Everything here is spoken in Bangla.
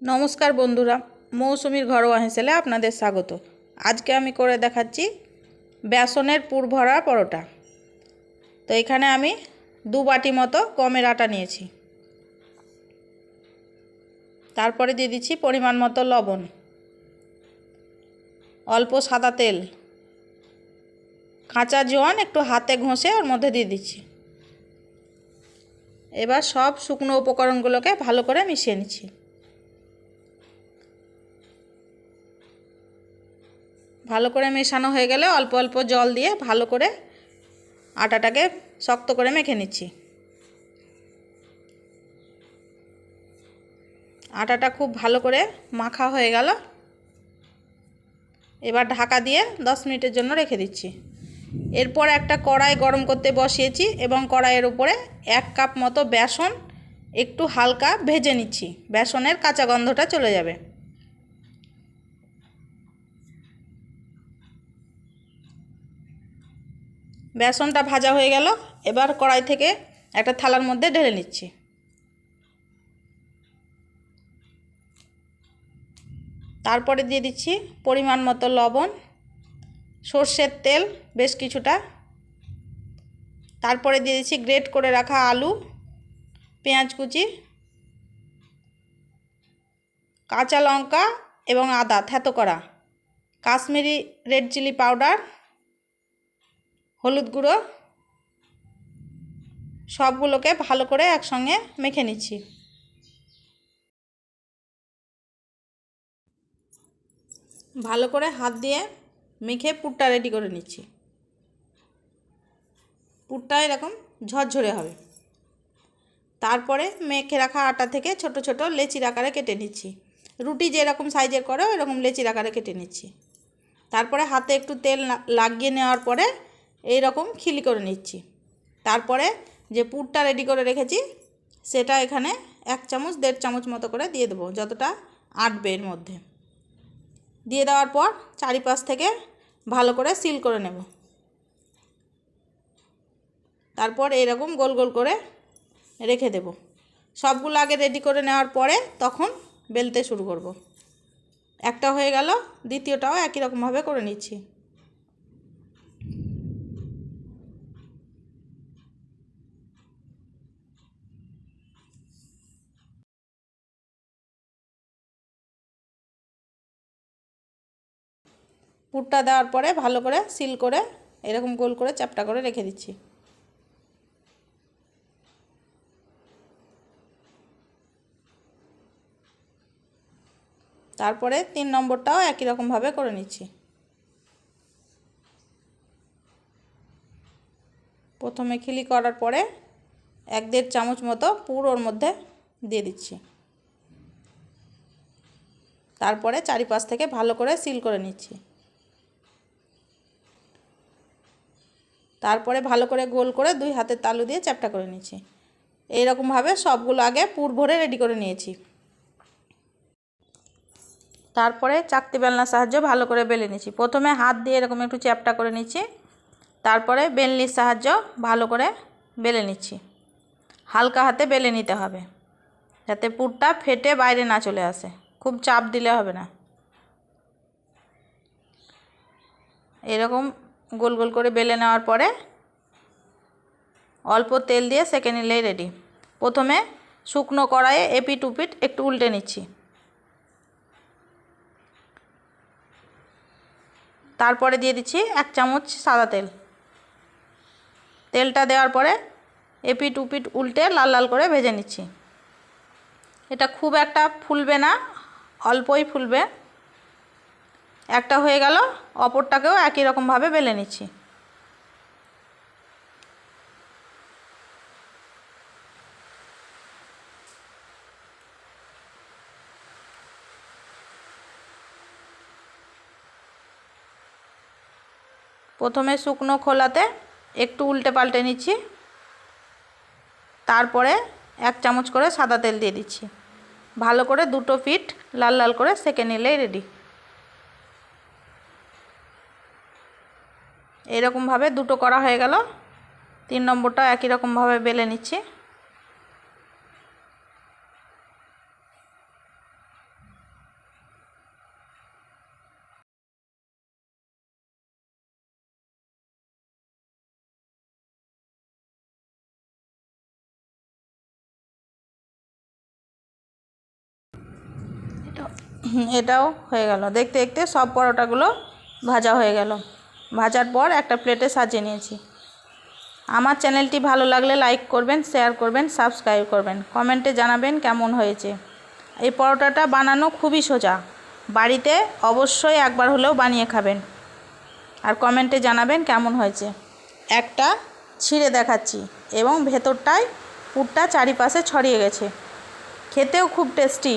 নমস্কার বন্ধুরা, মৌসুমীর ঘরোয়া হেসেলে আপনাদের স্বাগত। আজকে আমি করে দেখাচ্ছি বেসনের পুর ভরা পরোটা। তো এখানে আমি 2 বাটি মতো গমের আটা নিয়েছি। তারপরে দিয়ে দিচ্ছি পরিমাণ মতো লবণ, অল্প সাদা তেল, কাঁচা জোয়ান একটু হাতে ঘষে ওর মধ্যে দিয়ে দিচ্ছি। এবার সব শুকনো উপকরণগুলোকে ভালো করে মিশিয়ে নিচ্ছি। ভালো করে মেশানো হয়ে গেলে অল্প অল্প জল দিয়ে ভালো করে আটাটাকে শক্ত করে মেখে নিচ্ছি। আটাটা খুব ভালো করে মাখা হয়ে গেল। এবার ঢাকা দিয়ে 10 মিনিটের জন্য রেখে দিচ্ছি। এরপর একটা কড়াই গরম করতে বসিয়েছি এবং কড়াইয়ের উপরে 1 কাপ মতো বেসন একটু হালকা ভেজে নিচ্ছি। বেসনের কাঁচা গন্ধটা চলে যাবে। বেসনটা ভাজা হয়ে গেল। এবার কড়াই থেকে একটা থালার মধ্যে ঢেলে নিচ্ছি। তারপরে দিয়ে দিচ্ছি পরিমাণ মতো লবণ, সর্ষের তেল বেশ কিছুটা, তারপরে দিয়ে দিচ্ছি গ্রেট করে রাখা আলু, পেঁয়াজ কুচি, কাঁচা লঙ্কা এবং আদা থেতো করা, কাশ্মীরি রেড চিলি পাউডার, হলুদ গুঁড়ো, সবগুলোকে ভালো করে একসঙ্গে মেখে নিচ্ছি। ভালো করে হাত দিয়ে মেখে পুরটা রেডি করে নিচ্ছি। পুরটা এরকম ঝরঝরে হবে। তারপরে মেখে রাখা আটা থেকে ছোট ছোট লেচির আকারে কেটে নিচ্ছি। রুটি যেরকম সাইজের করে এরকম লেচির আকারে কেটে নিচ্ছি। তারপরে হাতে একটু তেল লাগিয়ে নেওয়ার পরে এইরকম খিলি করে নিচ্ছি। তারপরে যে পুরটা রেডি করে রেখেছি সেটা এখানে 1 চামচ 1.5 চামচ মতো করে দিয়ে দেবো, যতটা আটবে এর মধ্যে। দিয়ে দেওয়ার পর চারিপাশ থেকে ভালো করে সিল করে নেব। তারপর এইরকম গোল গোল করে রেখে দেব। সবগুলো আগে রেডি করে নেওয়ার পরে তখন বেলতে শুরু করব। একটা হয়ে গেল, দ্বিতীয়টাও একই রকমভাবে করে নিচ্ছি। পুরটা দেওয়ার পরে ভালো করে সিল করে এরকম গোল করে চ্যাপ্টা করে রেখে দিচ্ছি। তারপরে 3 নম্বরটাও একই রকমভাবে করে নিচ্ছি। প্রথমে খিলি করার পরে 1-1.5 চামচ মতো পুর ওর মধ্যে দিয়ে দিচ্ছি। তারপরে চারিপাশ থেকে ভালো করে সিল করে নিচ্ছি। তারপরে ভালো করে গোল করে 2 হাতের তালু দিয়ে চ্যাপ্টা করে নিচ্ছি। এইরকমভাবে সবগুলো আগে পুর ভরে রেডি করে নিয়েছি। তারপরে চাকতি বেলনার সাহায্যে ভালো করে বেলে নিচ্ছি। প্রথমে হাত দিয়ে এরকম একটু চ্যাপ্টা করে নিচ্ছি, তারপরে বেলনির সাহায্য ভালো করে বেলে নিচ্ছি। হালকা হাতে বেলে নিতে হবে যাতে পুরটা ফেটে বাইরে না চলে আসে। খুব চাপ দিলে হবে না। এরকম গোল গোল করে বেলে নেওয়ার পরে অল্প তেল দিয়ে সেঁকে নিলেই রেডি। প্রথমে শুকনো কড়াইয়ে এপিট উপিট একটু উল্টে নিচ্ছি। তারপরে দিয়ে দিচ্ছি 1 চামচ সাদা তেল। তেলটা দেওয়ার পরে এপিট উপিট উল্টে লাল লাল করে ভেজে নিচ্ছি। এটা খুব একটা ফুলবে না, অল্পই ফুলবে। একটা হয়ে গেল, অপরটাকেও একই রকমভাবে বেলে নিচ্ছি। প্রথমে শুকনো খোলাতে একটু উল্টে পাল্টে নিচ্ছি। তারপরে 1 চামচ করে সাদা তেল দিয়ে দিচ্ছি। ভালো করে দুটো পিঠ লাল লাল করে সেঁকে নিলেই রেডি। এরকমভাবে দুটো করা হয়ে গেল। 3 নম্বরটাও একই রকমভাবে বেলে নিচ্ছি। এটাও হয়ে গেল। দেখতে দেখতে সব পরোটাগুলো ভাজা হয়ে গেল। ভাজার পর একটা প্লেটে সাজিয়ে নিয়েছি। আমার চ্যানেলটি ভালো লাগলে লাইক করবেন, শেয়ার করবেন, সাবস্ক্রাইব করবেন, কমেন্টে জানাবেন কেমন হয়েছে। এই পরোটাটা বানানো খুবই সোজা, বাড়িতে অবশ্যই একবার হলেও বানিয়ে খাবেন আর কমেন্টে জানাবেন কেমন হয়েছে। একটা ছিঁড়ে দেখাচ্ছি এবং ভেতরটায় পুরটা চারিপাশে ছড়িয়ে গেছে। খেতেও খুব টেস্টি।